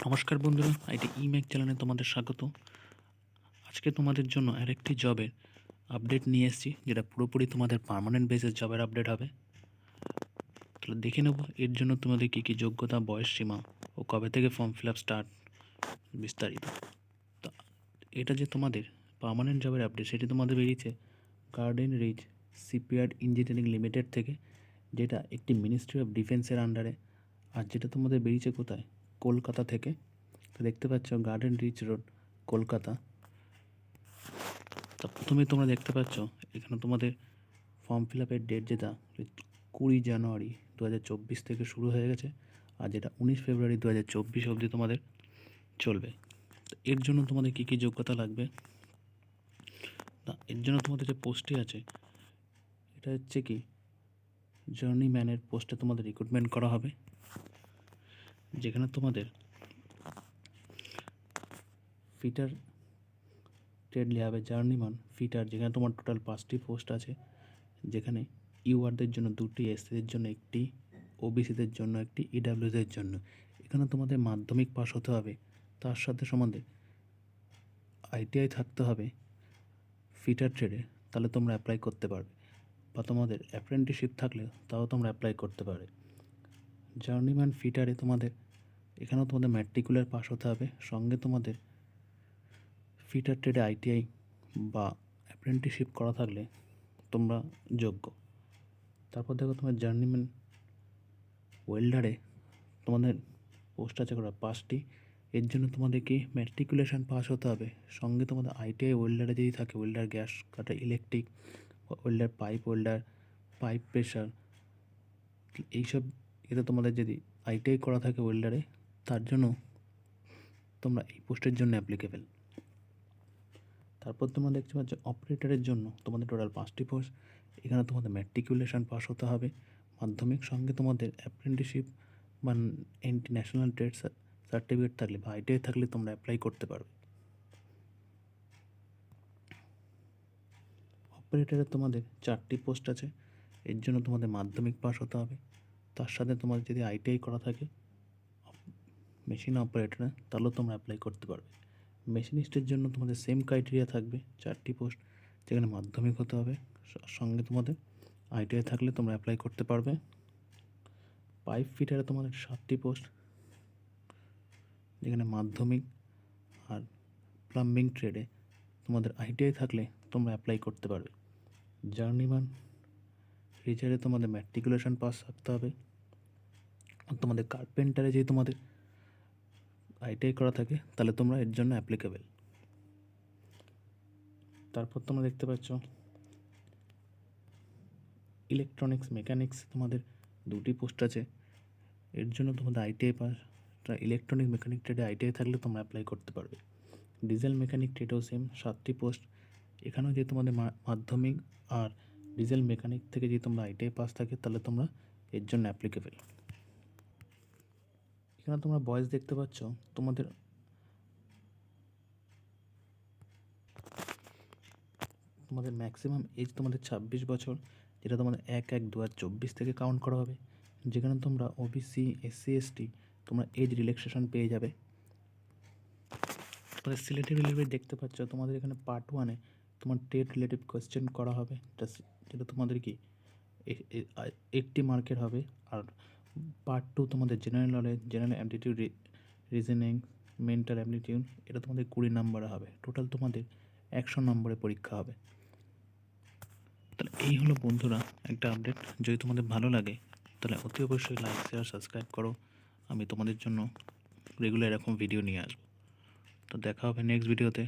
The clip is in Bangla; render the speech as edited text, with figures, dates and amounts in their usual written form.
নমস্কার বন্ধুরা, আইটি ইমেক চ্যানেলে তোমাদের স্বাগত। আজকে তোমাদের জন্য আরেকটি জবের আপডেট নিয়ে এসেছি, যেটা পুরোপুরি তোমাদের পার্মানেন্ট বেসিস জবের আপডেট হবে। তাহলে দেখে নেব এর জন্য তোমাদের কী কী যোগ্যতা, বয়স সীমা ও কবে থেকে ফর্ম ফিল আপ স্টার্ট, বিস্তারিত। তা এটা যে তোমাদের পার্মানেন্ট জবের আপডেট, সেটি তোমাদের বেরিয়েছে Garden Reach Shipyard Engineering Limited থেকে, যেটা একটি মিনিস্ট্রি অফ ডিফেন্সের আন্ডারে। আর যেটা তোমাদের বেরিয়েছে কোথায়, কলকাতা থেকে। তো দেখতে পাচ্ছ গার্ডেন রিচ রোড, কলকাতা। তা প্রথমে তোমরা দেখতে পাচ্ছ এখানে তোমাদের ফর্ম ফিল আপের ডেট, যেটা 20 জানুয়ারি 2024 থেকে শুরু হয়ে গেছে, আর যেটা 19 ফেব্রুয়ারি 2024 অবধি তোমাদের চলবে। তো এর জন্য তোমাদের কী কী যোগ্যতা লাগবে, না এর জন্য তোমাদের যে পোস্টটি আছে, এটা হচ্ছে কি জার্নিম্যানের পোস্টে তোমাদের রিক্রুটমেন্ট করা হবে, যেখানে তোমাদের ফিটার ট্রেড নেওয়া হবে। জার্নিম্যান ফিটার, যেখানে তোমার টোটাল 5টি পোস্ট আছে, যেখানে ইউআরদের জন্য 2টি, এসসিদের জন্য 1টি, ওবিসিদের জন্য 1টি, ইডাব্লিউদের জন্য। এখানে তোমাদের মাধ্যমিক পাস হতে হবে, তার সাথে সম্বন্ধে আইটিআই থাকতে হবে ফিটার ট্রেডে, তাহলে তোমরা অ্যাপ্লাই করতে পারবে। বা তোমাদের অ্যাপ্রেন্টিসশিপ থাকলে তাও তোমরা অ্যাপ্লাই করতে পারবে। জার্নিম্যান ফিটারে তোমাদের এখানেও তোমাদের ম্যাট্রিকুলার পাস হতে হবে, সঙ্গে তোমাদের ফিটার ট্রেডে আইটিআই বা অ্যাপ্রেন্টিসশিপ করা থাকলে তোমরা যোগ্য। তারপর দেখো তোমার জার্নিম্যান ওয়েল্ডারে তোমাদের পোস্ট আছে করা 5টি। এর জন্য তোমাদেরকে ম্যাট্রিকুলেশন পাস হতে হবে, সঙ্গে তোমাদের আইটিআই ওয়েল্ডারে যদি থাকে, ওয়েল্ডার গ্যাস কাটা, electric, welder pipe, welder pipe pressure, এইসব এতে তোমাদের যদি আইটিআই করা থাকে ওয়েল্ডারে, তার জন্য তোমরা এই পোস্টের জন্য অ্যাপ্লিকেবল। তারপর তোমরা দেখতে পাচ্ছ অপারেটরের জন্য তোমাদের টোটাল 5টি পোস্ট। এখানে তোমাদের ম্যাট্রিকুলেশন পাস হতে হবে, মাধ্যমিক, সঙ্গে তোমাদের অ্যাপ্রেন্টিসশিপ বা ন্যাশনাল ট্রেড সার্টিফিকেট থাকলে বা আইটিআই থাকলে তোমরা অ্যাপ্লাই করতে পারবে। অপারেটরে তোমাদের 4টি পোস্ট আছে, এর জন্য তোমাদের মাধ্যমিক পাস হতে হবে, তার সাথে তোমাদের যদি আইটিআই করা থাকে মেশিন অপারেটরে, তাহলেও তোমরা অ্যাপ্লাই করতে পারবে। মেশিনিস্টের জন্য তোমাদের সেম ক্রাইটেরিয়া থাকবে, 4টি পোস্ট, যেখানে মাধ্যমিক হতে হবে, সঙ্গে তোমাদের আইটিআই থাকলে তোমরা অ্যাপ্লাই করতে পারবে। পাইপ ফিটারে তোমাদের 7টি পোস্ট, যেখানে মাধ্যমিক, আর প্লাম্বিং ট্রেডে তোমাদের আইটিআই থাকলে তোমরা অ্যাপ্লাই করতে পারবে। জার্নিম্যান রিচারে তোমাদের ম্যাট্রিকুলেশন পাস থাকতে হবে, আর তোমাদের কার্পেন্টারে যদি তোমাদের আইটিআই করা থাকে তাহলে তোমরা এর জন্য অ্যাপ্লিকেবল। তারপর তোমরা দেখতে পাচ্ছ ইলেকট্রনিক্স মেকানিক্স, তোমাদের 2টি পোস্ট আছে, এর জন্য তোমাদের আইটিআই পাস। ইলেকট্রনিক মেকানিক ট্রেডে আইটিআই থাকলে তোমরা অ্যাপ্লাই করতে পারবে। ডিজেল মেকানিক ট্রেডেও সেম 7টি পোস্ট, এখানেও যে তোমাদের মাধ্যমিক আর ডিজেল মেকানিক থেকে যদি তোমরা আইটিআই পাস থাকে তাহলে তোমরা এর জন্য অ্যাপ্লিকেবল। এখানে তোমরা বয়স দেখতে পাচ্ছ, তোমাদের ম্যাক্সিমাম এজ তোমাদের 26 বছর, যেটা তোমাদের 1/1/2024 থেকে কাউন্ট করা হবে। যেখানে তোমরা ওবিসি, এসসি, এসটি তোমরা এজ রিল্যাক্সেশন পেয়ে যাবে। তোমাদের সিলেক্টিভ রিলেটিভ দেখতে পাচ্ছ, তোমাদের এখানে পার্ট 1-এ তোমার ট্রেড রিলেটিভ কোয়েশ্চেন করা হবে, যেটা তোমাদের কি 80 মার্কের হবে। আর পার্ট 2 তোমাদের general knowledge, general aptitude, reasoning, mental aptitude, এটা তোমাদের 20 নম্বরে হবে। টোটাল তোমাদের 100 নম্বরে পরীক্ষা হবে। তাহলে এই হলো বন্ধুরা একটা আপডেট। যদি তোমাদের ভালো লাগে তাহলে অতি অবশ্যই লাইক, শেয়ার, সাবস্ক্রাইব করো। আমি তোমাদের জন্য রেগুলার এরকম ভিডিও নিয়ে আসবো। তো দেখা হবে নেক্সট ভিডিওতে।